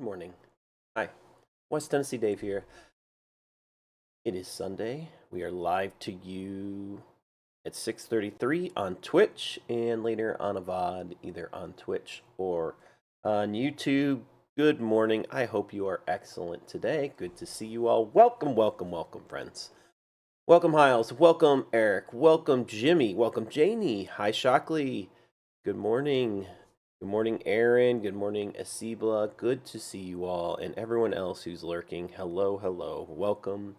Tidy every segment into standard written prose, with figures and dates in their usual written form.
Good morning. Hi, West Tennessee Dave here. It is Sunday. We are live to you at 6:33 on Twitch and later on a VOD either on Twitch or on YouTube. Good morning. I hope you are excellent today. Good to see you all. Welcome, welcome, welcome, friends. Welcome, Hiles. Welcome, Eric. Welcome, Jimmy. Welcome, Janie. Hi, Shockley. Good morning. Good morning, Aaron. Good morning, Asibla. Good to see you all and everyone else who's lurking. Hello, hello. Welcome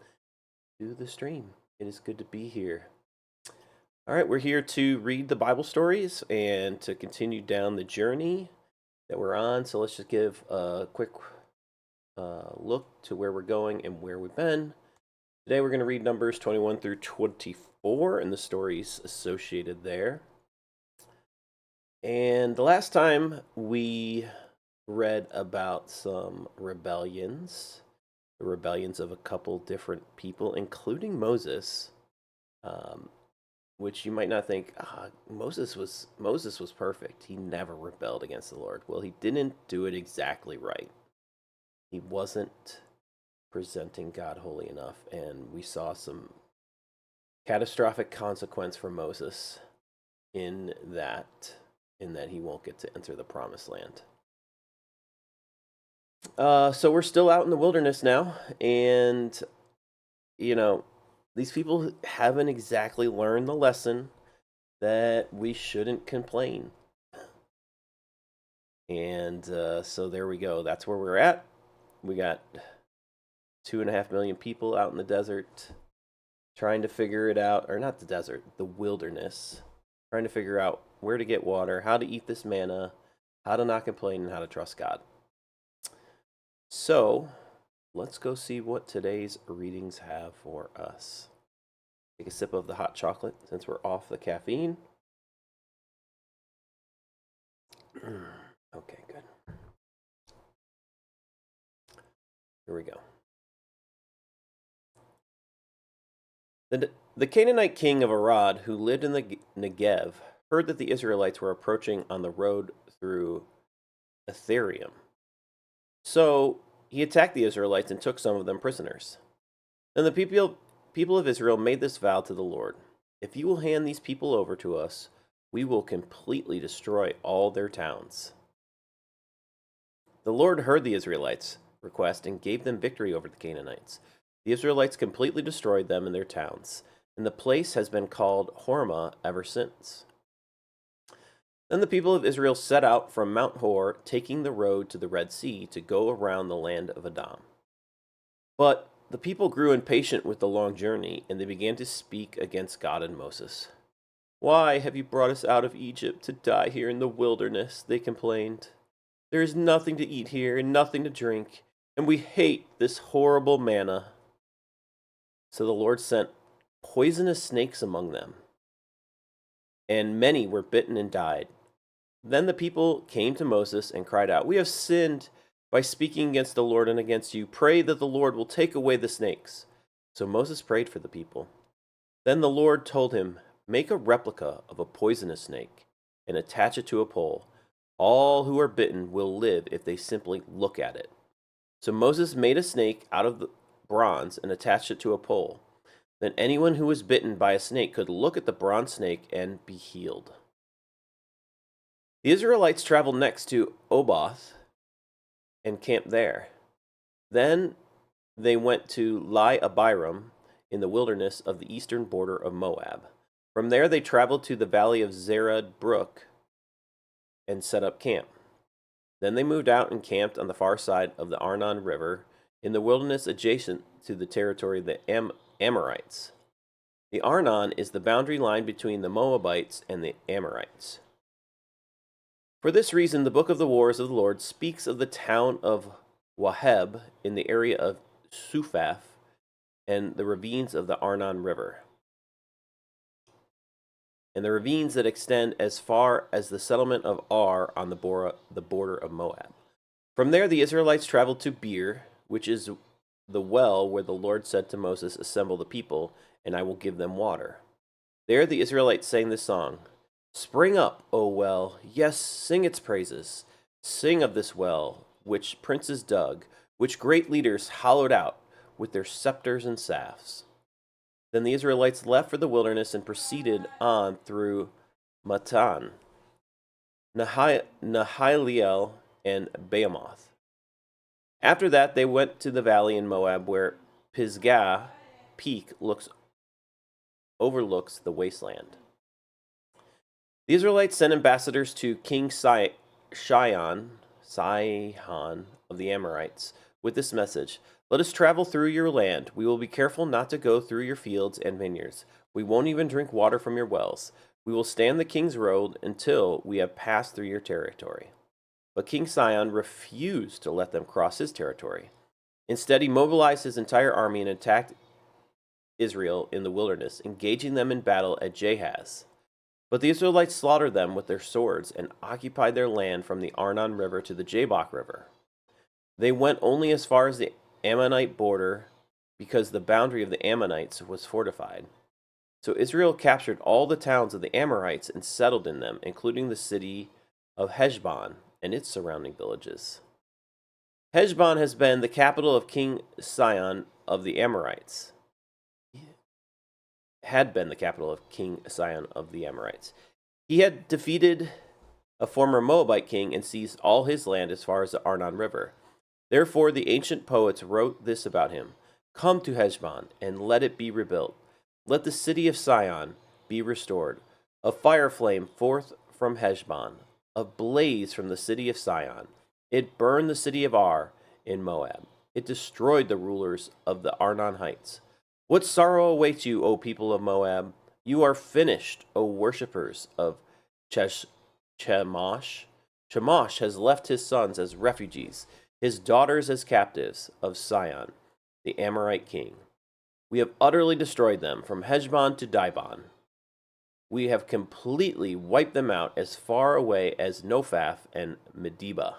to the stream. It is good to be here. All right, we're here to read the Bible stories and to continue down the journey that we're on. So let's just give a quick look to where we're going and where we've been. Today we're going to read Numbers 21 through 24 and the stories associated there. And the last time we read about some rebellions, the rebellions of a couple different people, including Moses, which you might not think Moses was perfect. He never rebelled against the Lord. Well, he didn't do it exactly right. He wasn't presenting God holy enough, and we saw some catastrophic consequence for Moses in that he won't get to enter the promised land. So we're still out in the wilderness now, and these people haven't exactly learned the lesson that we shouldn't complain. And so there we go. That's where we're at. We got 2.5 million people out in the desert trying to figure it out, or not the desert, the wilderness, trying to figure out where to get water, how to eat this manna, how to not complain, and how to trust God. So let's go see what today's readings have for us. Take a sip of the hot chocolate since we're off the caffeine. Okay, good. Here we go. The Canaanite king of Arad, who lived in the Negev, heard that the Israelites were approaching on the road through Ethereum. So he attacked the Israelites and took some of them prisoners. Then the people of Israel made this vow to the Lord: if you will hand these people over to us, we will completely destroy all their towns. The Lord heard the Israelites' request and gave them victory over the Canaanites. The Israelites completely destroyed them and their towns, and the place has been called Hormah ever since. Then the people of Israel set out from Mount Hor, taking the road to the Red Sea to go around the land of Edom. But the people grew impatient with the long journey, and they began to speak against God and Moses. "Why have you brought us out of Egypt to die here in the wilderness?" they complained. "There is nothing to eat here and nothing to drink, and we hate this horrible manna." So the Lord sent poisonous snakes among them, and many were bitten and died. Then the people came to Moses and cried out, "We have sinned by speaking against the Lord and against you. Pray that the Lord will take away the snakes." So Moses prayed for the people. Then the Lord told him, "Make a replica of a poisonous snake and attach it to a pole. All who are bitten will live if they simply look at it." So Moses made a snake out of the bronze and attached it to a pole. Then anyone who was bitten by a snake could look at the bronze snake and be healed. The Israelites traveled next to Oboth and camped there. Then they went to Abiram in the wilderness of the eastern border of Moab. From there they traveled to the valley of Zered Brook and set up camp. Then they moved out and camped on the far side of the Arnon River in the wilderness adjacent to the territory of the Amorites. The Arnon is the boundary line between the Moabites and the Amorites. For this reason, the book of the wars of the Lord speaks of the town of Waheb in the area of Suphaph and the ravines of the Arnon River, and the ravines that extend as far as the settlement of Ar on the border of Moab. From there the Israelites traveled to Beer, which is the well where the Lord said to Moses, "Assemble the people, and I will give them water." There the Israelites sang this song: "Spring up, O well, yes, sing its praises. Sing of this well, which princes dug, which great leaders hollowed out with their scepters and staffs. Then the Israelites left for the wilderness and proceeded on through Matan, Nahaliel, and Bamoth. After that, they went to the valley in Moab where Pisgah Peak overlooks the wasteland. The Israelites sent ambassadors to King Sihon of the Amorites with this message: "Let us travel through your land. We will be careful not to go through your fields and vineyards. We won't even drink water from your wells. We will stand the king's road until we have passed through your territory." But King Sihon refused to let them cross his territory. Instead, he mobilized his entire army and attacked Israel in the wilderness, engaging them in battle at Jahaz. But the Israelites slaughtered them with their swords and occupied their land from the Arnon River to the Jabbok River. They went only as far as the Ammonite border because the boundary of the Ammonites was fortified. So Israel captured all the towns of the Amorites and settled in them, including the city of Heshbon and its surrounding villages. Heshbon has been the capital of King Sihon of the Amorites. He had defeated a former Moabite king and seized all his land as far as the Arnon River. Therefore, the ancient poets wrote this about him: "Come to Heshbon, and let it be rebuilt. Let the city of Sihon be restored. A fire flame forth from Heshbon, a blaze from the city of Sihon. It burned the city of Ar in Moab. It destroyed the rulers of the Arnon heights. What sorrow awaits you, O people of Moab? You are finished, O worshippers of Chemosh. Chemosh has left his sons as refugees, his daughters as captives of Sihon, the Amorite king. We have utterly destroyed them from Heshbon to Dibon. We have completely wiped them out as far away as Nophaph and Medeba."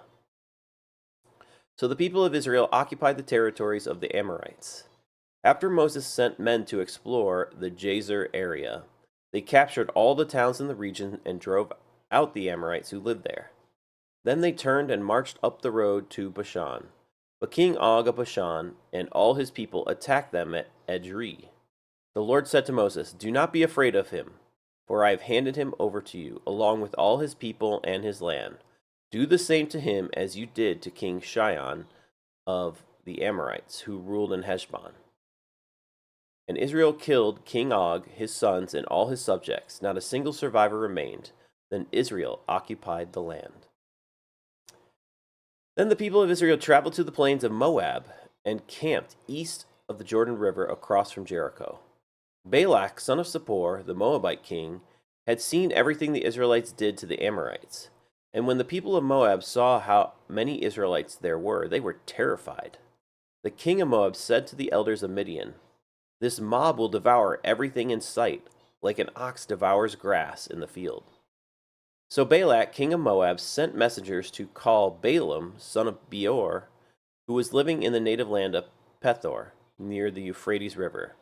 So the people of Israel occupied the territories of the Amorites. After Moses sent men to explore the Jazer area, they captured all the towns in the region and drove out the Amorites who lived there. Then they turned and marched up the road to Bashan. But King Og of Bashan and all his people attacked them at Edrei. The Lord said to Moses, "Do not be afraid of him, for I have handed him over to you, along with all his people and his land. Do the same to him as you did to King Sihon of the Amorites, who ruled in Heshbon." And Israel killed King Og, his sons, and all his subjects. Not a single survivor remained. Then Israel occupied the land. Then the people of Israel traveled to the plains of Moab and camped east of the Jordan River across from Jericho. Balak, son of Zippor, the Moabite king, had seen everything the Israelites did to the Amorites. And when the people of Moab saw how many Israelites there were, they were terrified. The king of Moab said to the elders of Midian, "This mob will devour everything in sight, like an ox devours grass in the field." So Balak, king of Moab, sent messengers to call Balaam, son of Beor, who was living in the native land of Pethor, near the Euphrates River.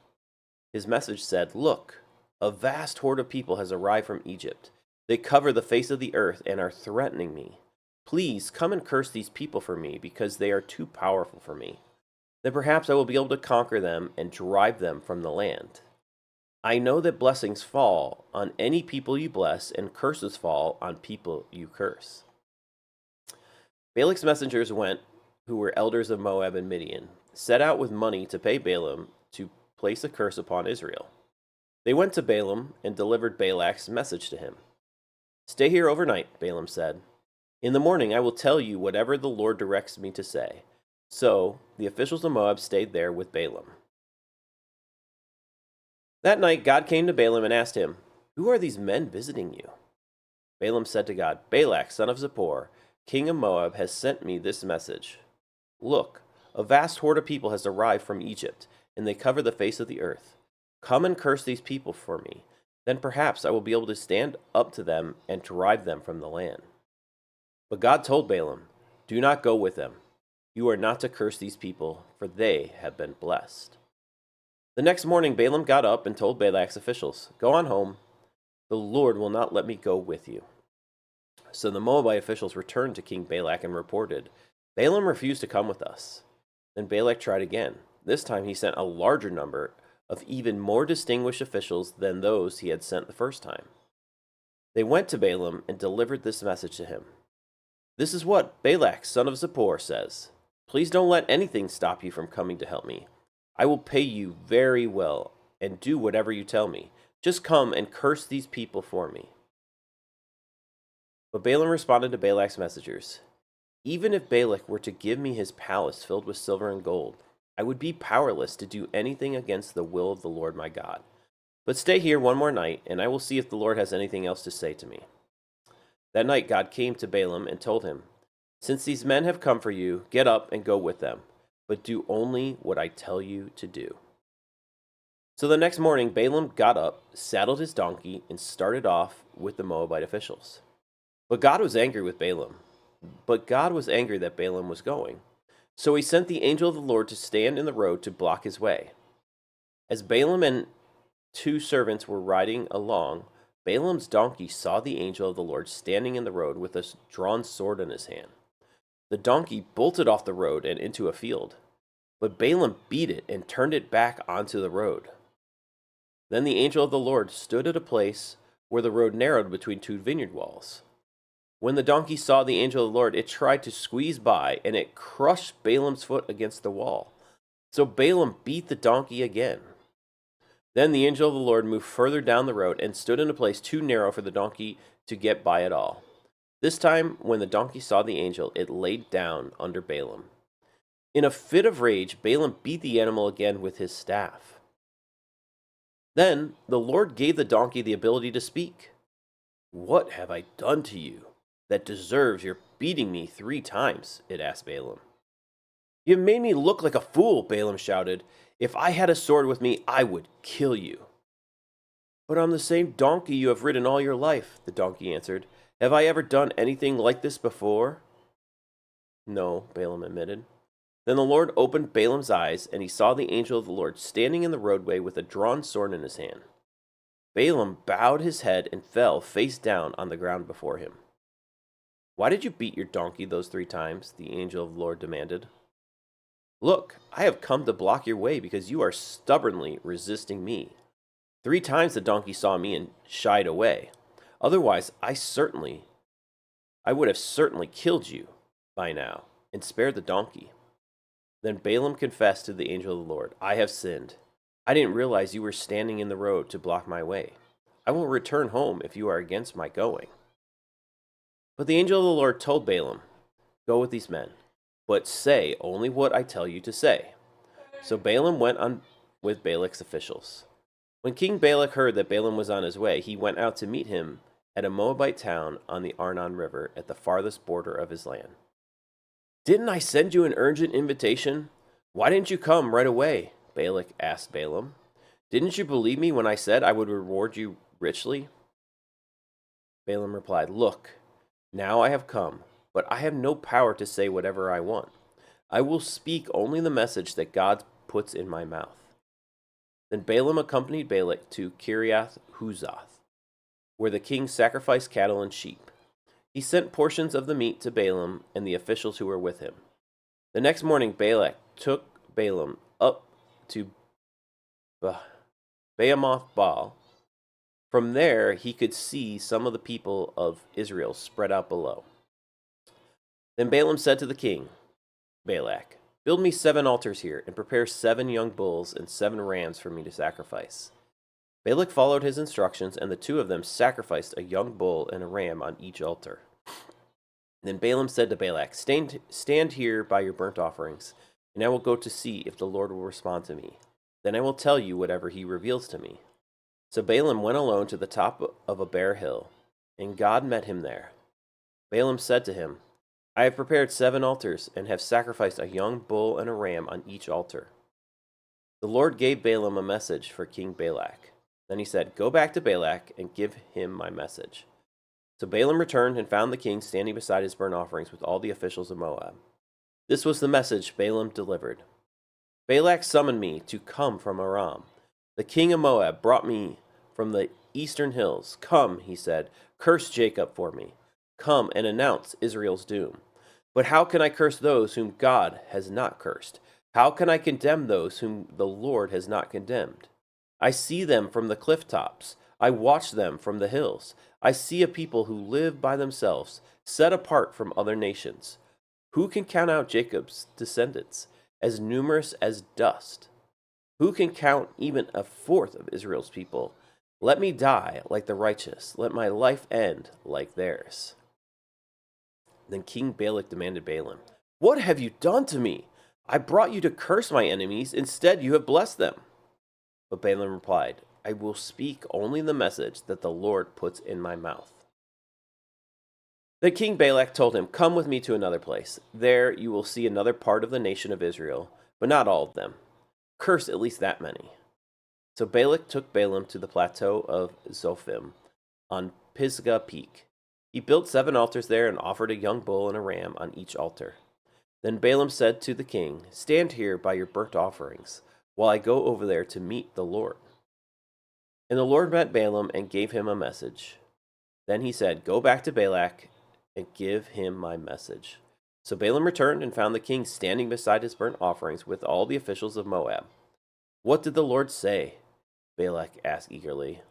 His message said, "Look, a vast horde of people has arrived from Egypt. They cover the face of the earth and are threatening me. Please come and curse these people for me, because they are too powerful for me. Then perhaps I will be able to conquer them and drive them from the land. I know that blessings fall on any people you bless, and curses fall on people you curse." Balak's messengers went, who were elders of Moab and Midian, set out with money to pay Balaam to place a curse upon Israel. They went to Balaam and delivered Balak's message to him. "Stay here overnight," Balaam said. "In the morning I will tell you whatever the Lord directs me to say." So the officials of Moab stayed there with Balaam. That night God came to Balaam and asked him, "Who are these men visiting you?" Balaam said to God, "Balak, son of Zippor, king of Moab, has sent me this message. Look, a vast horde of people has arrived from Egypt, and they cover the face of the earth. Come and curse these people for me. Then perhaps I will be able to stand up to them and drive them from the land." But God told Balaam, "Do not go with them. You are not to curse these people, for they have been blessed." The next morning Balaam got up and told Balak's officials, "Go on home. The Lord will not let me go with you." So the Moabite officials returned to King Balak and reported, Balaam refused to come with us. Then Balak tried again. This time he sent a larger number of even more distinguished officials than those he had sent the first time. They went to Balaam and delivered this message to him. This is what Balak, son of Zippor, says. Please don't let anything stop you from coming to help me. I will pay you very well and do whatever you tell me. Just come and curse these people for me. But Balaam responded to Balak's messengers. Even if Balak were to give me his palace filled with silver and gold, I would be powerless to do anything against the will of the Lord my God. But stay here one more night, and I will see if the Lord has anything else to say to me. That night God came to Balaam and told him, Since these men have come for you, get up and go with them, but do only what I tell you to do. So the next morning Balaam got up, saddled his donkey, and started off with the Moabite officials. But God was angry that Balaam was going. So he sent the angel of the Lord to stand in the road to block his way. As Balaam and 2 servants were riding along, Balaam's donkey saw the angel of the Lord standing in the road with a drawn sword in his hand. The donkey bolted off the road and into a field, but Balaam beat it and turned it back onto the road. Then the angel of the Lord stood at a place where the road narrowed between 2 vineyard walls. When the donkey saw the angel of the Lord, it tried to squeeze by, and it crushed Balaam's foot against the wall. So Balaam beat the donkey again. Then the angel of the Lord moved further down the road and stood in a place too narrow for the donkey to get by at all. This time, when the donkey saw the angel, it laid down under Balaam. In a fit of rage, Balaam beat the animal again with his staff. Then the Lord gave the donkey the ability to speak. What have I done to you that deserves your beating me 3 times? It asked Balaam. You have made me look like a fool, Balaam shouted. If I had a sword with me, I would kill you. But I'm the same donkey you have ridden all your life, the donkey answered. Have I ever done anything like this before? No, Balaam admitted. Then the Lord opened Balaam's eyes, and he saw the angel of the Lord standing in the roadway with a drawn sword in his hand. Balaam bowed his head and fell face down on the ground before him. Why did you beat your donkey those 3 times? The angel of the Lord demanded. Look, I have come to block your way because you are stubbornly resisting me. 3 times the donkey saw me and shied away. Otherwise, I would have certainly killed you by now and spared the donkey. Then Balaam confessed to the angel of the Lord, I have sinned. I didn't realize you were standing in the road to block my way. I will return home if you are against my going. But the angel of the Lord told Balaam, Go with these men, but say only what I tell you to say. So Balaam went on with Balak's officials. When King Balak heard that Balaam was on his way, he went out to meet him at a Moabite town on the Arnon River at the farthest border of his land. Didn't I send you an urgent invitation? Why didn't you come right away? Balak asked Balaam. Didn't you believe me when I said I would reward you richly? Balaam replied, Look, now I have come, but I have no power to say whatever I want. I will speak only the message that God puts in my mouth. Then Balaam accompanied Balak to Kiriath Huzoth, where the king sacrificed cattle and sheep. He sent portions of the meat to Balaam and the officials who were with him. The next morning Balak took Balaam up to Baalamoth Baal. From there he could see some of the people of Israel spread out below. Then Balaam said to the king, Balak, build me 7 altars here, and prepare 7 young bulls and 7 rams for me to sacrifice. Balak followed his instructions, and the 2 of them sacrificed a young bull and a ram on each altar. Then Balaam said to Balak, Stand here by your burnt offerings, and I will go to see if the Lord will respond to me. Then I will tell you whatever he reveals to me. So Balaam went alone to the top of a bare hill, and God met him there. Balaam said to him, I have prepared 7 altars, and have sacrificed a young bull and a ram on each altar. The Lord gave Balaam a message for King Balak. Then he said, Go back to Balak and give him my message. So Balaam returned and found the king standing beside his burnt offerings with all the officials of Moab. This was the message Balaam delivered. Balak summoned me to come from Aram. The king of Moab brought me from the eastern hills. Come, he said, curse Jacob for me. Come and announce Israel's doom. But how can I curse those whom God has not cursed? How can I condemn those whom the Lord has not condemned? I see them from the cliff tops. I watch them from the hills. I see a people who live by themselves, set apart from other nations. Who can count out Jacob's descendants, as numerous as dust? Who can count even a fourth of Israel's people? Let me die like the righteous. Let my life end like theirs. Then King Balak demanded Balaam, "What have you done to me? I brought you to curse my enemies. Instead, you have blessed them." But Balaam replied, "I will speak only the message that the Lord puts in my mouth." Then King Balak told him, "Come with me to another place. There you will see another part of the nation of Israel, but not all of them. Curse at least that many." So Balak took Balaam to the plateau of Zophim on Pisgah Peak. He built 7 altars there and offered a young bull and a ram on each altar. Then Balaam said to the king, "Stand here by your burnt offerings, while I go over there to meet the Lord." And the Lord met Balaam and gave him a message. Then he said, "Go back to Balak and give him my message." So Balaam returned and found the king standing beside his burnt offerings with all the officials of Moab. "What did the Lord say?" Balak asked eagerly.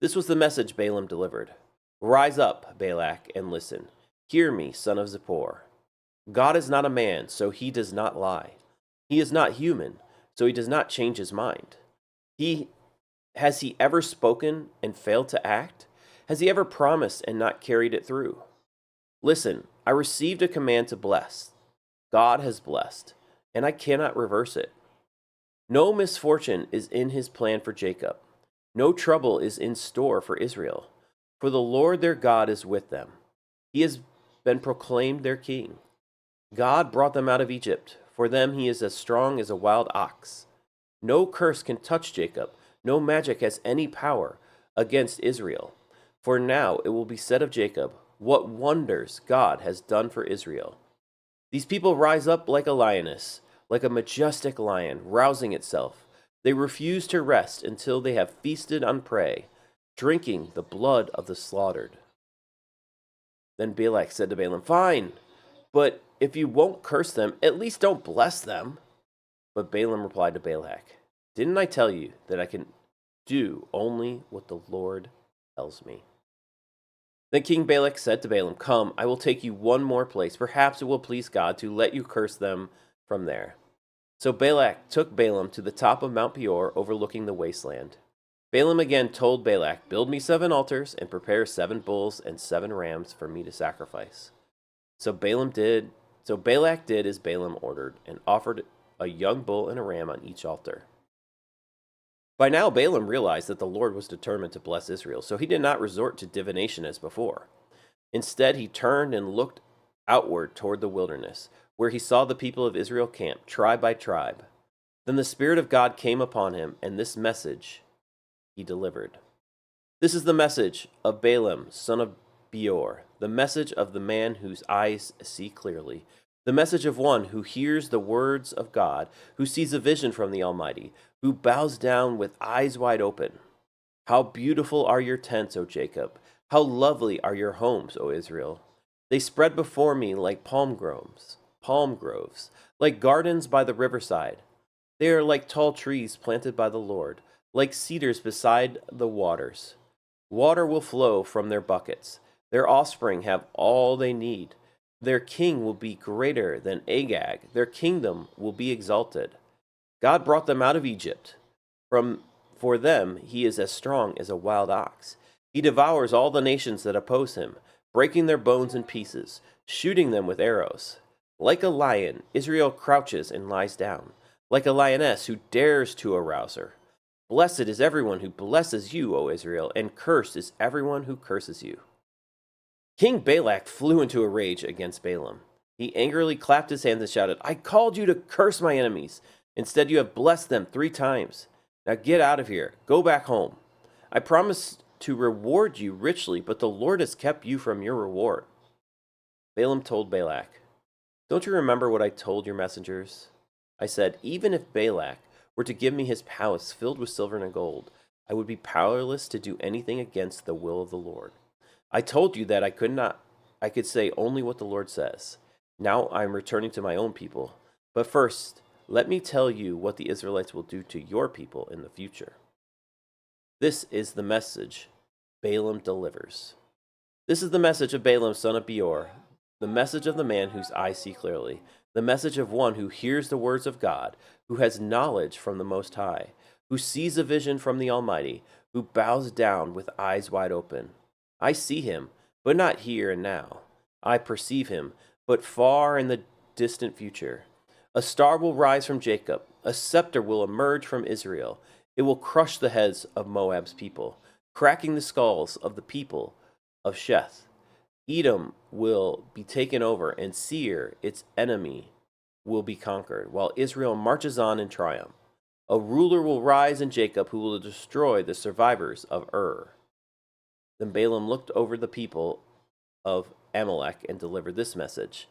This was the message Balaam delivered. "Rise up, Balak, and listen. Hear me, son of Zippor. God is not a man, so he does not lie. He is not human, so he does not change his mind. Has he ever spoken and failed to act? Has he ever promised and not carried it through? Listen, I received a command to bless. God has blessed, and I cannot reverse it. No misfortune is in his plan for Jacob. No trouble is in store for Israel. For the Lord their God is with them. He has been proclaimed their king. God brought them out of Egypt. For them he is as strong as a wild ox. No curse can touch Jacob. No magic has any power against Israel. For now it will be said of Jacob, what wonders God has done for Israel. These people rise up like a lioness, like a majestic lion, rousing itself. They refuse to rest until they have feasted on prey, drinking the blood of the slaughtered." Then Balak said to Balaam, "Fine, but if you won't curse them, at least don't bless them." But Balaam replied to Balak, "Didn't I tell you that I can do only what the Lord tells me?" Then King Balak said to Balaam, "Come, I will take you one more place. Perhaps it will please God to let you curse them from there." So Balak took Balaam to the top of Mount Peor, overlooking the wasteland. Balaam again told Balak, "Build me 7 altars and prepare 7 bulls and 7 rams for me to sacrifice." So Balak did as Balaam ordered and offered a young bull and a ram on each altar. By now Balaam realized that the Lord was determined to bless Israel, so he did not resort to divination as before. Instead, he turned and looked outward toward the wilderness, where he saw the people of Israel camped, tribe by tribe. Then the Spirit of God came upon him, and this message he delivered. "This is the message of Balaam, son of Beor, the message of the man whose eyes see clearly, the message of one who hears the words of God, who sees a vision from the Almighty, who bows down with eyes wide open. How beautiful are your tents, O Jacob! How lovely are your homes, O Israel! They spread before me like palm groves, like gardens by the riverside. They are like tall trees planted by the Lord, like cedars beside the waters. Water will flow from their buckets. Their offspring have all they need. Their king will be greater than Agag. Their kingdom will be exalted. God brought them out of Egypt. For them he is as strong as a wild ox. He devours all the nations that oppose him, breaking their bones in pieces, shooting them with arrows. Like a lion, Israel crouches and lies down, like a lioness who dares to arouse her. Blessed is everyone who blesses you, O Israel, and cursed is everyone who curses you." King Balak flew into a rage against Balaam. He angrily clapped his hands and shouted, "I called you to curse my enemies. Instead, you have blessed them 3 times. Now get out of here. Go back home. I promised to reward you richly, but the Lord has kept you from your reward." Balaam told Balak, "Don't you remember what I told your messengers? I said, even if Balak were to give me his palace filled with silver and gold, I would be powerless to do anything against the will of the Lord. I told you that I could say only what the Lord says. Now I am returning to my own people. But first, let me tell you what the Israelites will do to your people in the future. This is the message Balaam delivers. This is the message of Balaam, son of Beor, the message of the man whose eyes see clearly, the message of one who hears the words of God, who has knowledge from the Most High, who sees a vision from the Almighty, who bows down with eyes wide open. I see him, but not here and now. I perceive him, but far in the distant future. A star will rise from Jacob, a scepter will emerge from Israel. It will crush the heads of Moab's people, cracking the skulls of the people of Sheth. Edom will be taken over, and Seir, its enemy, will be conquered, while Israel marches on in triumph. A ruler will rise in Jacob who will destroy the survivors of Ur. Then Balaam looked over the people of Amalek and delivered this message.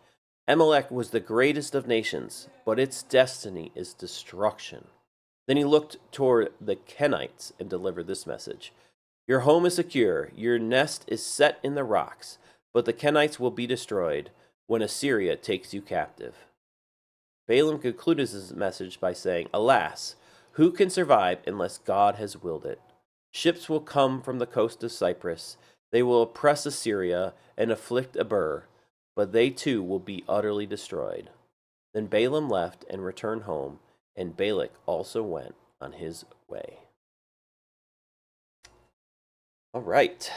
Amalek was the greatest of nations, but its destiny is destruction. Then he looked toward the Kenites and delivered this message. Your home is secure, your nest is set in the rocks, but the Kenites will be destroyed when Assyria takes you captive. Balaam concluded his message by saying, Alas, who can survive unless God has willed it? Ships will come from the coast of Cyprus. They will oppress Assyria and afflict Eber, but they too will be utterly destroyed. Then Balaam left and returned home, and Balak also went on his way. All right.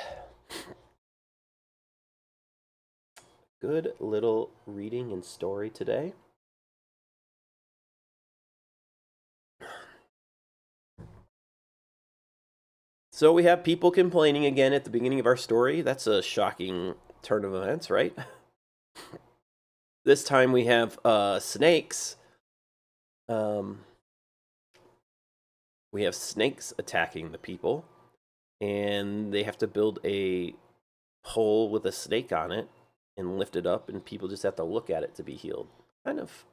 Good little reading and story today. So we have people complaining again at the beginning of our story. That's a shocking turn of events, right? This time we have snakes. We have snakes attacking the people, and they have to build a pole with a snake on it and lift it up, and people just have to look at it to be healed. Kind of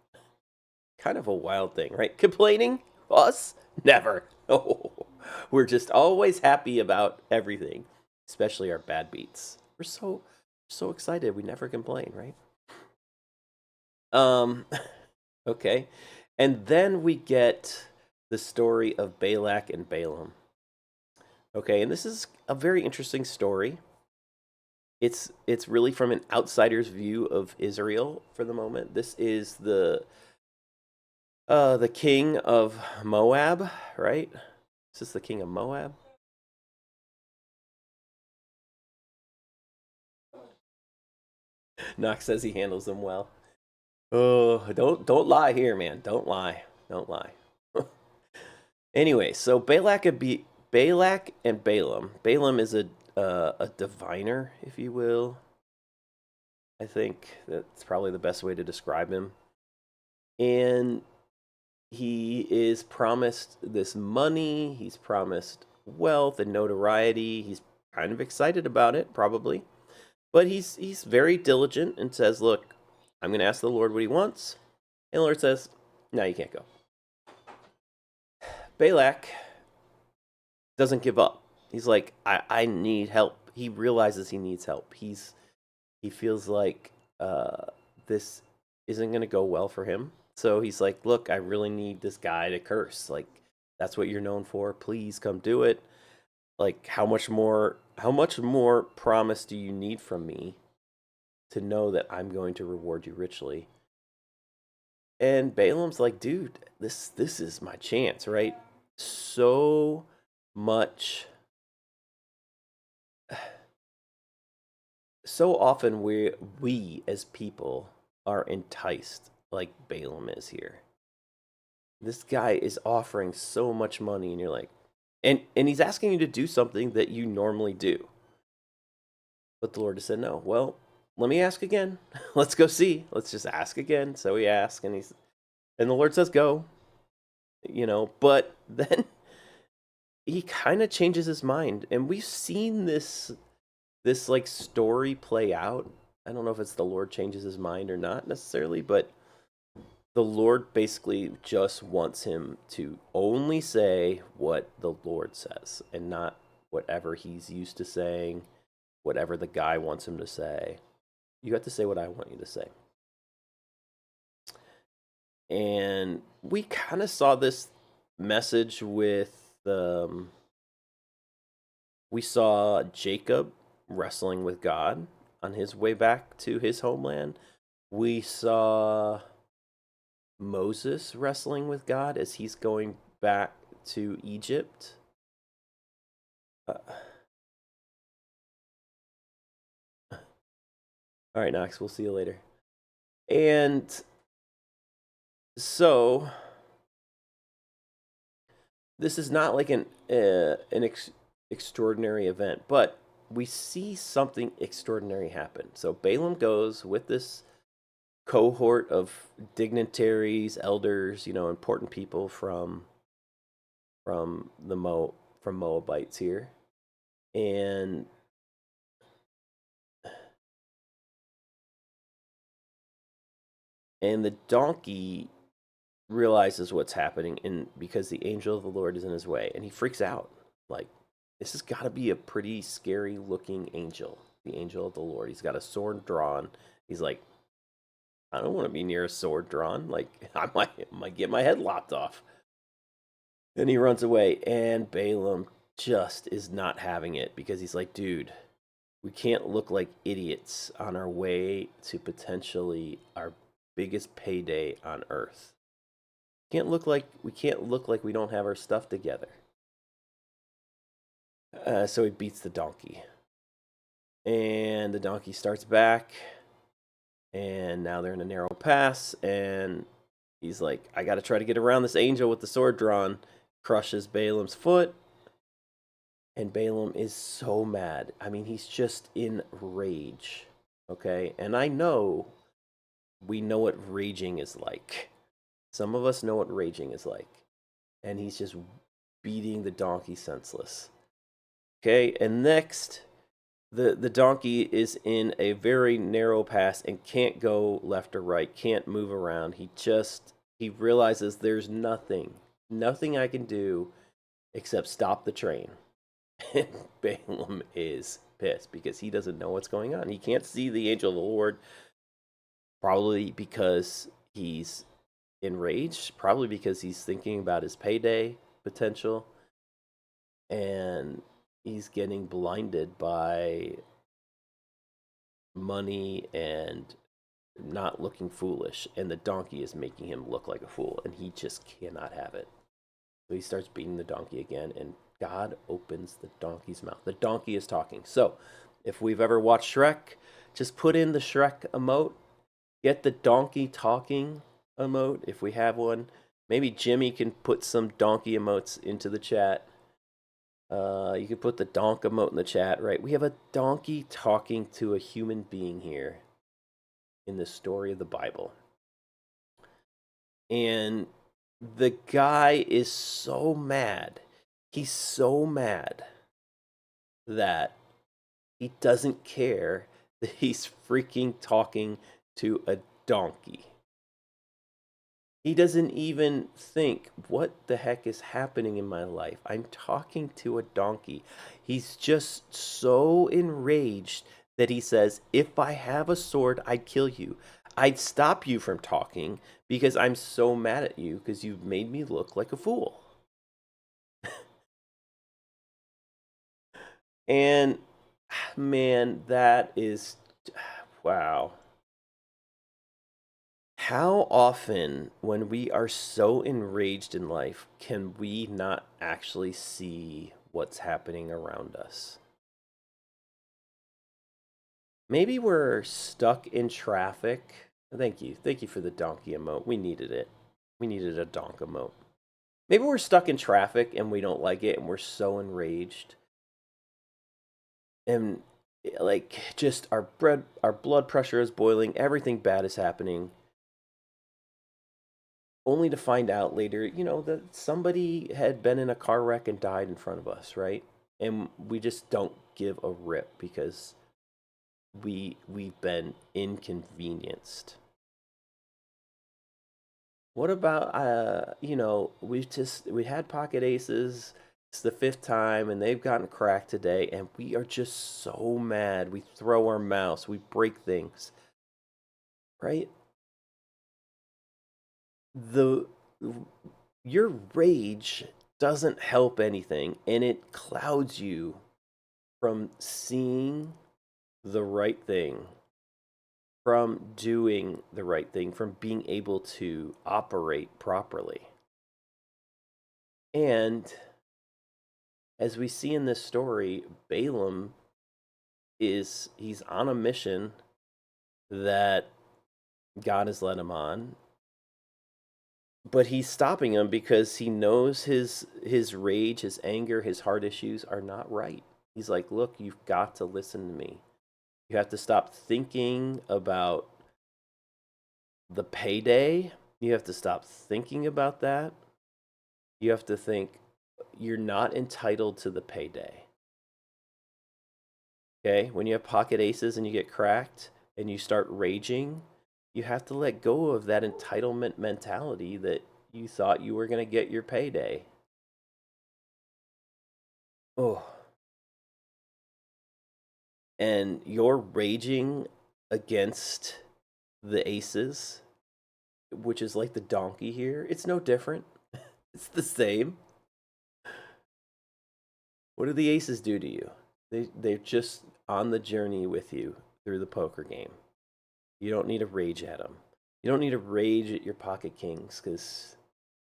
a wild thing, right? Complaining? Us? Never. No. We're just always happy about everything, especially our bad beats. We're so excited. We never complain, right? Okay. And then we get the story of Balak and Balaam. Okay, and this is a very interesting story. It's really from an outsider's view of Israel for the moment. This is the king of Moab, right? Is this the king of Moab? Knox says he handles them well. Oh, don't lie here, man. Don't lie. Don't lie. Anyway, so Balak and Balaam. Balaam is a diviner, if you will. I think that's probably the best way to describe him. And he is promised this money. He's promised wealth and notoriety. He's kind of excited about it, probably. But he's very diligent and says, look, I'm going to ask the Lord what he wants. And the Lord says, no, you can't go. Balak doesn't give up. He's like, I need help. He realizes he needs help. He feels like this isn't going to go well for him. So he's like, look, I really need this guy to curse. Like, that's what you're known for. Please come do it. Like, how much more promise do you need from me to know that I'm going to reward you richly? And Balaam's like, dude, this is my chance, right? So much. So often we as people are enticed like Balaam is here. This guy is offering so much money, and you're like, and he's asking you to do something that you normally do. But the Lord has said no. Well, let me ask again. Let's go see. Let's just ask again. So we ask, and the Lord says go. But then he kind of changes his mind, and we've seen this like story play out. I don't know if it's the Lord changes his mind or not necessarily, but the Lord basically just wants him to only say what the Lord says and not whatever he's used to saying, whatever the guy wants him to say. You have to say what I want you to say. And we kind of saw this message with we saw Jacob wrestling with God on his way back to his homeland. We saw Moses wrestling with God as he's going back to Egypt. All right, Knox, we'll see you later. And so this is not like an extraordinary event, but we see something extraordinary happen. So Balaam goes with this cohort of dignitaries, elders, important people from from Moabites here, and the donkey realizes what's happening, and because the angel of the Lord is in his way, and he freaks out. Like, this has got to be a pretty scary looking angel, the angel of the Lord. He's got a sword drawn. He's like, I don't want to be near a sword drawn. Like, I might get my head lopped off. Then he runs away, and Balaam just is not having it because he's like, dude, we can't look like idiots on our way to potentially our biggest payday on earth. We can't look like we don't have our stuff together. So he beats the donkey, and the donkey starts back, and now they're in a narrow pass, and he's like, I got to try to get around this angel with the sword drawn. Crushes Balaam's foot, and Balaam is so mad. I mean, he's just in rage. Okay, and I know we know what raging is like. Some of us know what raging is like, and he's just beating the donkey senseless. Okay, and next, the donkey is in a very narrow pass and can't go left or right, can't move around. He realizes there's nothing I can do except stop the train. And Balaam is pissed because he doesn't know what's going on. He can't see the angel of the Lord, probably because he's enraged, probably because he's thinking about his payday potential, and he's getting blinded by money and not looking foolish, and the donkey is making him look like a fool, and he just cannot have it. So he starts beating the donkey again, and God opens the donkey's mouth. The donkey is talking. So if we've ever watched Shrek, just put in the Shrek emote, get the donkey talking emote if we have one. Maybe Jimmy can put some donkey emotes into the chat. You can put the donk emote in the chat, right? We have a donkey talking to a human being here in the story of the Bible. And the guy is so mad. He's so mad that he doesn't care that he's freaking talking to a donkey. He doesn't even think, what the heck is happening in my life? I'm talking to a donkey. He's just so enraged that he says, if I have a sword, I'd kill you. I'd stop you from talking because I'm so mad at you because you've made me look like a fool. And man, that is, wow. How often, when we are so enraged in life, can we not actually see what's happening around us? Maybe we're stuck in traffic. Thank you. Thank you for the donkey emote. We needed it. We needed a donk emote. Maybe we're stuck in traffic and we don't like it and we're so enraged. And like just our blood pressure is boiling, everything bad is happening, only to find out later, that somebody had been in a car wreck and died in front of us, right? And we just don't give a rip because we've been inconvenienced. What about we had pocket aces. It's the fifth time and they've gotten cracked today, and we are just so mad. We throw our mouse, we break things, right? the your rage doesn't help anything, and it clouds you from seeing the right thing, from doing the right thing, from being able to operate properly. And as we see in this story, Balaam he's on a mission that God has led him on, but he's stopping him because he knows his rage, his anger, his heart issues are not right. He's like, "Look, you've got to listen to me. You have to stop thinking about the payday. You have to stop thinking about that. You have to think you're not entitled to the payday." Okay? When you have pocket aces and you get cracked and you start raging, you have to let go of that entitlement mentality that you thought you were going to get your payday. Oh, and you're raging against the aces, which is like the donkey here. It's no different. It's the same. What do the aces do to you? They're just on the journey with you through the poker game. You don't need to rage at them. You don't need to rage at your pocket kings because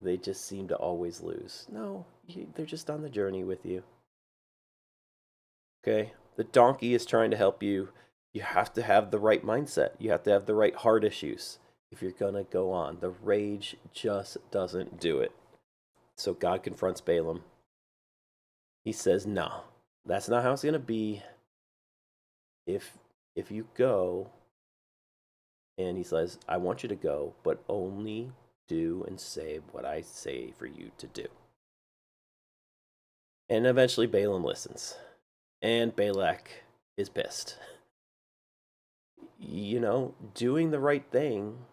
they just seem to always lose. No, they're just on the journey with you. Okay? The donkey is trying to help you. You have to have the right mindset. You have to have the right heart issues if you're going to go on. The rage just doesn't do it. So God confronts Balaam. He says, "No, that's not how it's going to be. If you go," and he says, "I want you to go, but only do and say what I say for you to do." And eventually Balaam listens. And Balak is pissed. Doing the right thing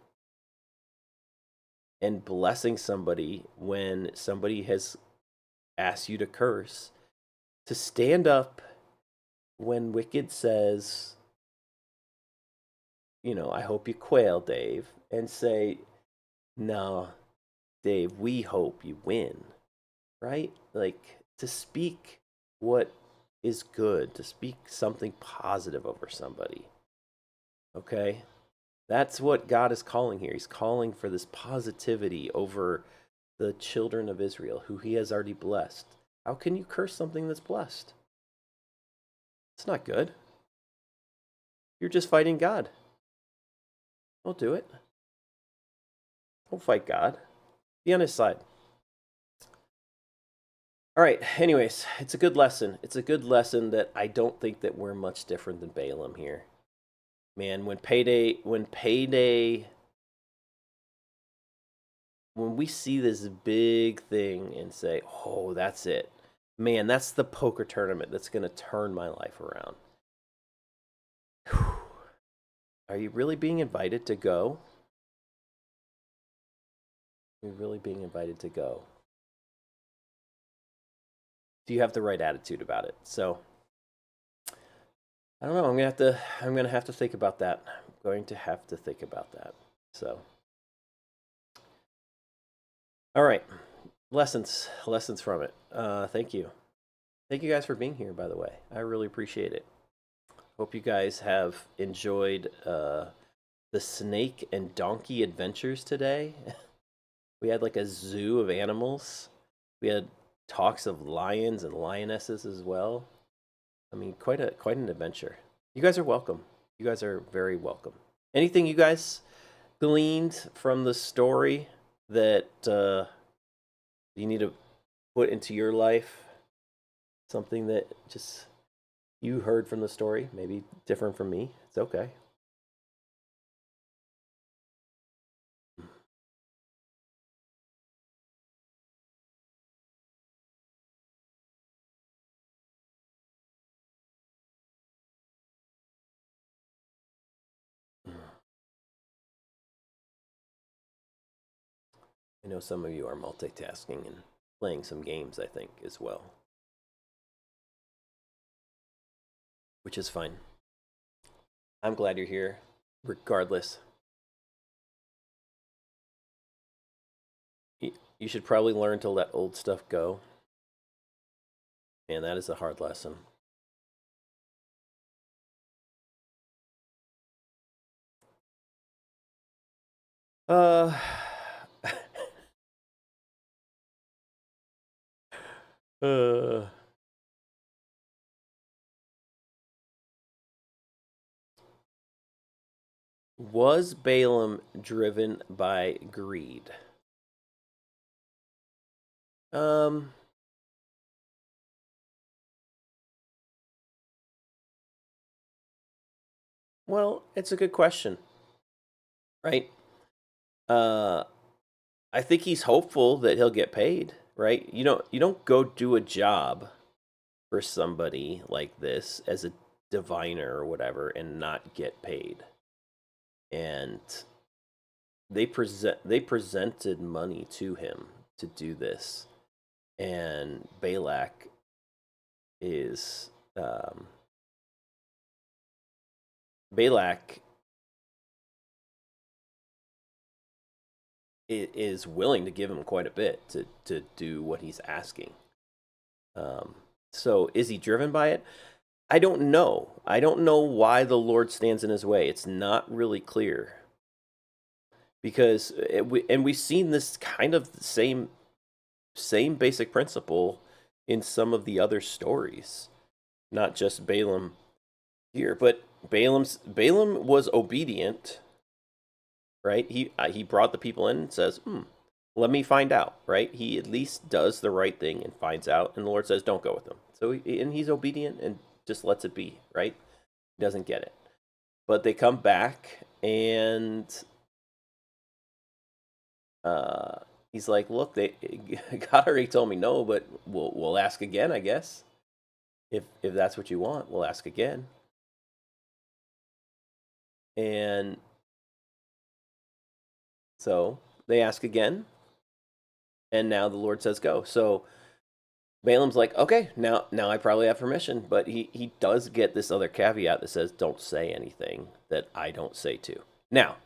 and blessing somebody when somebody has asked you to curse, to stand up when Wicked says, "I hope you quail, Dave," and say, "No, Dave, we hope you win," right? Like, to speak what is good, to speak something positive over somebody, okay? That's what God is calling here. He's calling for this positivity over the children of Israel, who he has already blessed. How can you curse something that's blessed? It's not good. You're just fighting God. Don't do it. Don't fight God. Be on his side. All right, anyways, it's a good lesson. It's a good lesson that I don't think that we're much different than Balaam here. Man, when we see this big thing and say, "Oh, that's it." Man, that's the poker tournament that's going to turn my life around. Are you really being invited to go? Are you really being invited to go? Do you have the right attitude about it? So, I don't know. I'm gonna have to think about that. I'm going to have to think about that. So, all right, lessons from it. Thank you guys for being here. By the way, I really appreciate it. Hope you guys have enjoyed the snake and donkey adventures today. We had like a zoo of animals. We had talks of lions and lionesses as well. I mean, quite an adventure. You guys are welcome. You guys are very welcome. Anything you guys gleaned from the story that you need to put into your life? Something that just you heard from the story, maybe different from me. It's okay. I know some of you are multitasking and playing some games, I think, as well, which is fine. I'm glad you're here, regardless. You should probably learn to let old stuff go. And that is a hard lesson. Uh, uh, was Balaam driven by greed? Um, well, it's a good question, right? Uh, I think he's hopeful that he'll get paid, right? You don't go do a job for somebody like this as a diviner or whatever and not get paid. And they presented money to him to do this, and Balak is Balak is willing to give him quite a bit to do what he's asking. Um, so is he driven by it? I don't know. I don't know why the Lord stands in his way. It's not really clear because we've seen this kind of same basic principle in some of the other stories, not just Balaam here, but Balaam was obedient, right? He brought the people in and says, let me find out, right? He at least does the right thing and finds out, and the Lord says, don't go with them. So and he's obedient and just lets it be, right? He doesn't get it, but they come back and he's like, look, God already told me no, but we'll ask again, I guess. If that's what you want, we'll ask again. And so they ask again, and now the Lord says go. So Balaam's like, okay, now I probably have permission, but he does get this other caveat that says don't say anything that I don't say to. Now,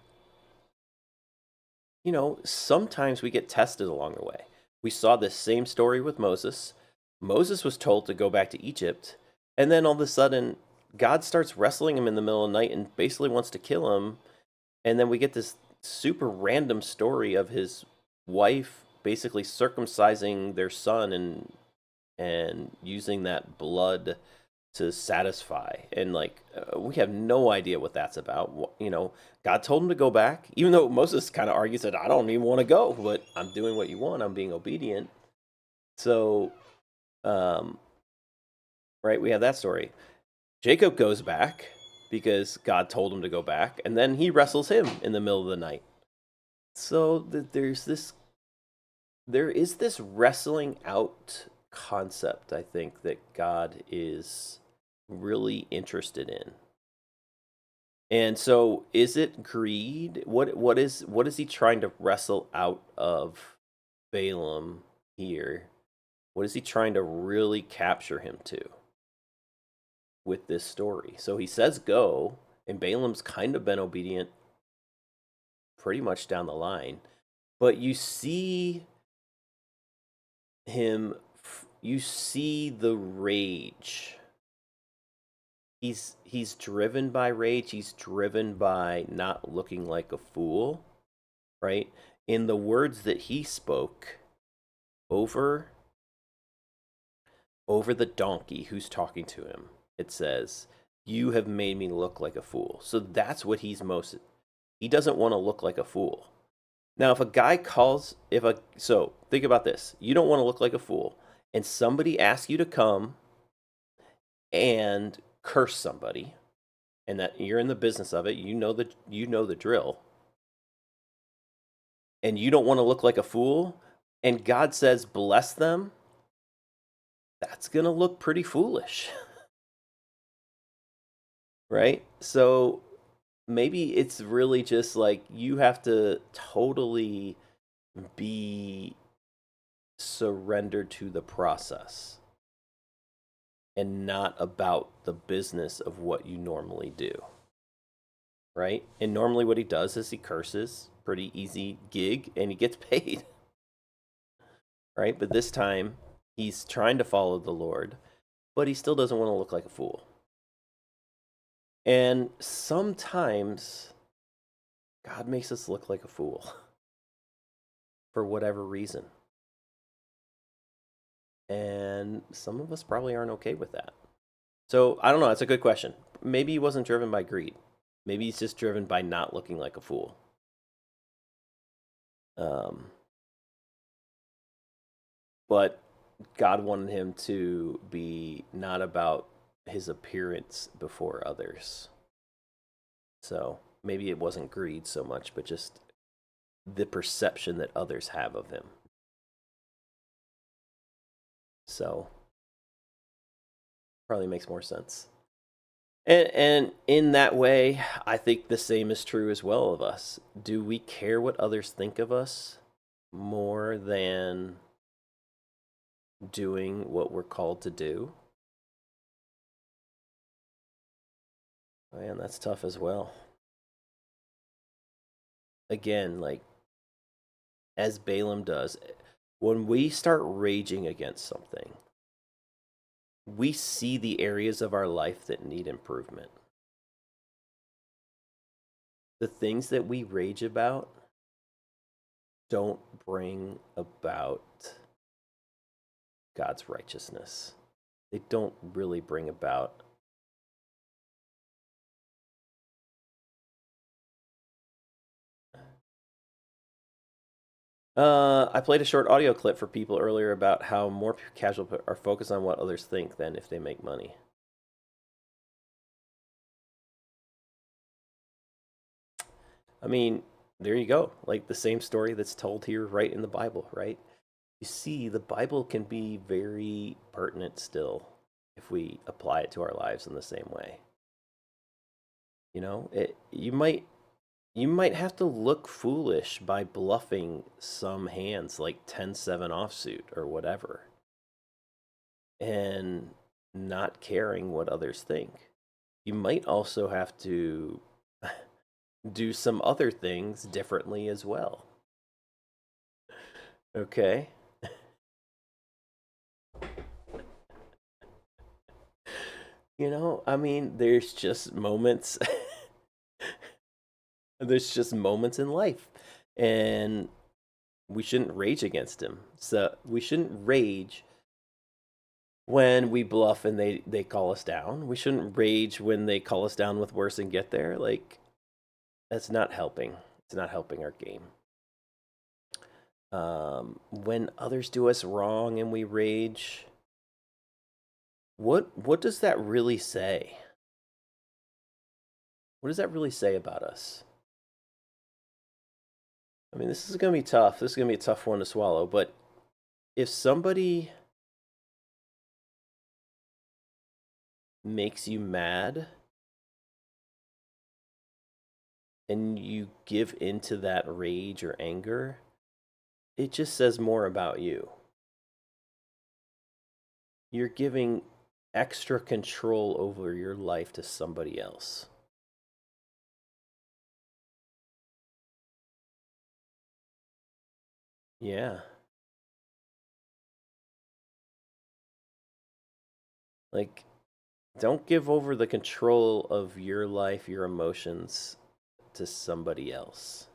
sometimes we get tested along the way. We saw this same story with Moses. Moses was told to go back to Egypt, and then all of a sudden, God starts wrestling him in the middle of the night and basically wants to kill him. And then we get this super random story of his wife basically circumcising their son and using that blood to satisfy. And we have no idea what that's about. God told him to go back, even though Moses kind of argues that I don't even want to go, but I'm doing what you want. I'm being obedient. So, right, we have that story. Jacob goes back because God told him to go back, and then he wrestles him in the middle of the night. So there is this wrestling out concept, I think, that God is really interested in. And so is it greed? What is he trying to wrestle out of Balaam here? What is he trying to really capture him to with this story? So he says go, and Balaam's kind of been obedient pretty much down the line. But you see him, you see the rage. He's driven by rage. He's driven by not looking like a fool, right? In the words that he spoke over the donkey who's talking to him, it says, "You have made me look like a fool." So that's what he doesn't want to look like a fool. Now, if a guy so think about this. You don't want to look like a fool, and somebody asks you to come and curse somebody, and that you're in the business of it, you know the drill, and you don't want to look like a fool, and God says bless them, that's going to look pretty foolish. Right? So maybe it's really just like you have to totally be surrendered to the process and not about the business of what you normally do. Right? And normally what he does is he curses, pretty easy gig, and he gets paid. right? But this time he's trying to follow the Lord, but he still doesn't want to look like a fool. And sometimes God makes us look like a fool for whatever reason. And some of us probably aren't okay with that. So I don't know. That's a good question. Maybe he wasn't driven by greed. Maybe he's just driven by not looking like a fool. Um, but God wanted him to be not about his appearance before others. So maybe it wasn't greed so much, but just the perception that others have of him. So probably makes more sense. And in that way, I think the same is true as well of us. Do we care what others think of us more than doing what we're called to do? Man, that's tough as well. Again, like as Balaam does, when we start raging against something, we see the areas of our life that need improvement. The things that we rage about don't bring about God's righteousness. They don't really bring about I played a short audio clip for people earlier about how more casual are focused on what others think than if they make money. I mean, there you go. Like the same story that's told here right in the Bible, right? You see, the Bible can be very pertinent still if we apply it to our lives in the same way. You know, you might have to look foolish by bluffing some hands like 10-7 offsuit or whatever and not caring what others think. You might also have to do some other things differently as well. Okay? I mean, there's just moments in life. And we shouldn't rage against him. So we shouldn't rage when we bluff and they call us down. We shouldn't rage when they call us down with worse and get there. Like that's not helping. It's not helping our game. When others do us wrong and we rage, what does that really say? What does that really say about us? I mean, this is going to be tough. This is going to be a tough one to swallow, but if somebody makes you mad and you give into that rage or anger, it just says more about you. You're giving extra control over your life to somebody else. Yeah. Like, don't give over the control of your life, your emotions to somebody else.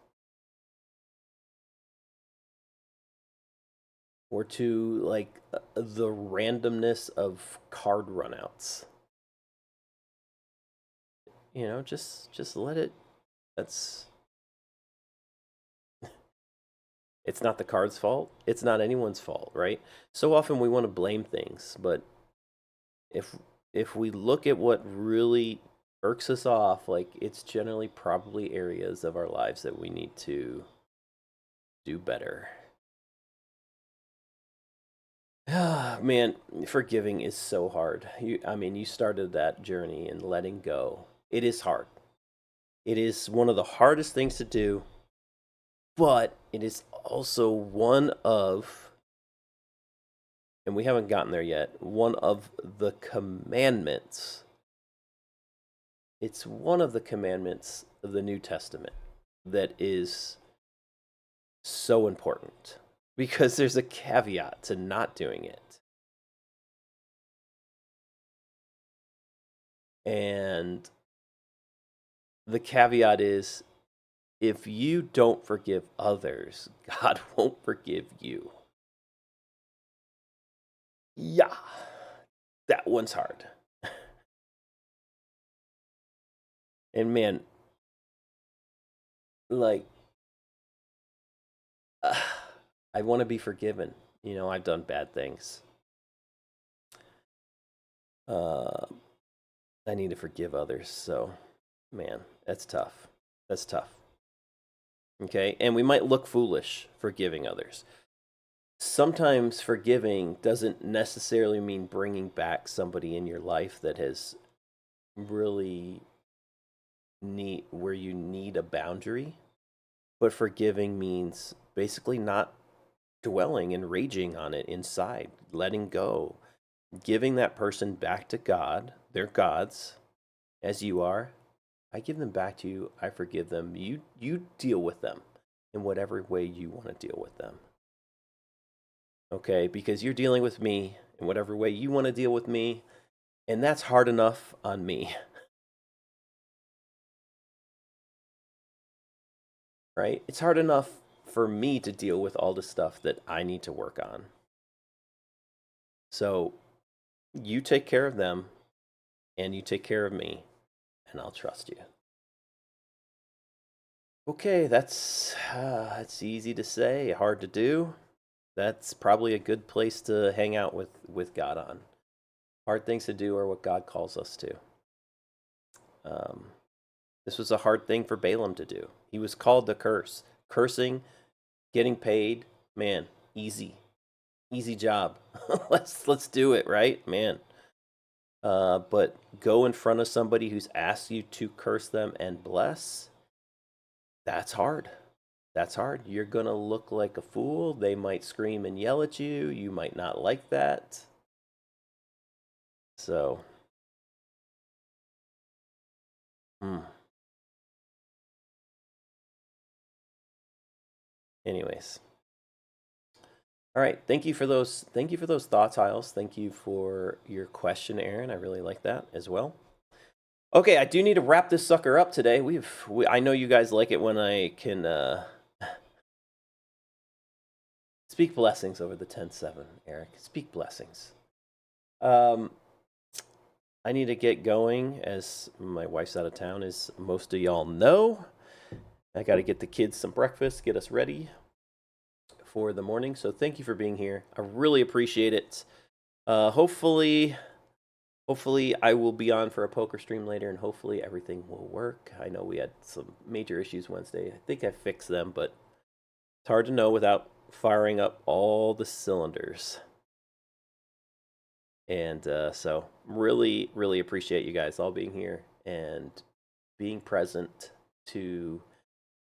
Or to, like, the randomness of card runouts. Just let it. That's. It's not the card's fault. It's not anyone's fault, right? So often we want to blame things, but if if we look at what really irks us off, like it's generally probably areas of our lives that we need to do better. Man, forgiving is so hard. You started that journey and letting go. It is hard. It is one of the hardest things to do, but it is also one of, and we haven't gotten there yet, one of the commandments. It's one of the commandments of the New Testament that is so important. because there's a caveat to not doing it. And the caveat is, if you don't forgive others, God won't forgive you. Yeah, that one's hard. And man, like, I want to be forgiven. You know, I've done bad things. Uh, I need to forgive others. So, man, that's tough. That's tough. Okay. And we might look foolish forgiving others. Sometimes forgiving doesn't necessarily mean bringing back somebody in your life that has really where you need a boundary. But forgiving means basically not dwelling and raging on it inside, letting go, giving that person back to God. They're God's, as you are. I give them back to you. I forgive them. You deal with them in whatever way you want to deal with them. Okay? Because you're dealing with me in whatever way you want to deal with me, and that's hard enough on me. Right? It's hard enough for me to deal with all the stuff that I need to work on. So, you take care of them and you take care of me, and I'll trust you. Okay, that's easy to say, hard to do. That's probably a good place to hang out with God on. Hard things to do are what God calls us to. This was a hard thing for Balaam to do. He was called to curse. Cursing, getting paid, man, easy job. let's do it, right, man. But go in front of somebody who's asked you to curse them and bless. That's hard. That's hard. You're going to look like a fool. They might scream and yell at you. You might not like that. So, anyways. All right. Thank you for those thoughts, Hiles. Thank you for your question, Aaron. I really like that as well. Okay, I do need to wrap this sucker up today. I know you guys like it when I can speak blessings over the 10-7, Eric. Speak blessings. I need to get going as my wife's out of town, as most of y'all know. I got to get the kids some breakfast, get us ready for the morning. So thank you for being here. I really appreciate it. Hopefully I will be on for a poker stream later, and hopefully everything will work. I know we had some major issues Wednesday. I think I fixed them, but it's hard to know without firing up all the cylinders. And so really, really appreciate you guys all being here and being present to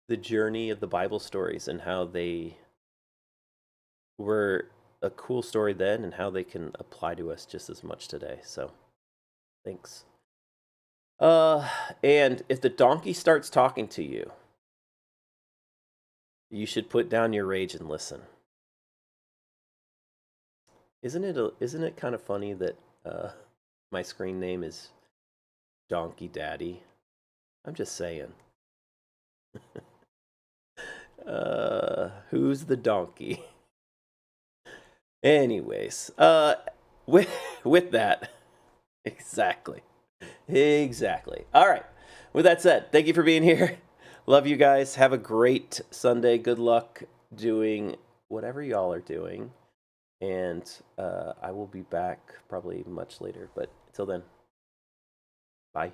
the journey of the Bible stories and how they were a cool story then and how they can apply to us just as much today. So thanks. And if the donkey starts talking to you, you should put down your rage and listen. Isn't it kind of funny that my screen name is Donkey Daddy? I'm just saying. Who's the donkey? Anyways, with that, exactly. All right. With that said, thank you for being here. Love you guys. Have a great Sunday. Good luck doing whatever y'all are doing. And I will be back probably much later. But until then, bye.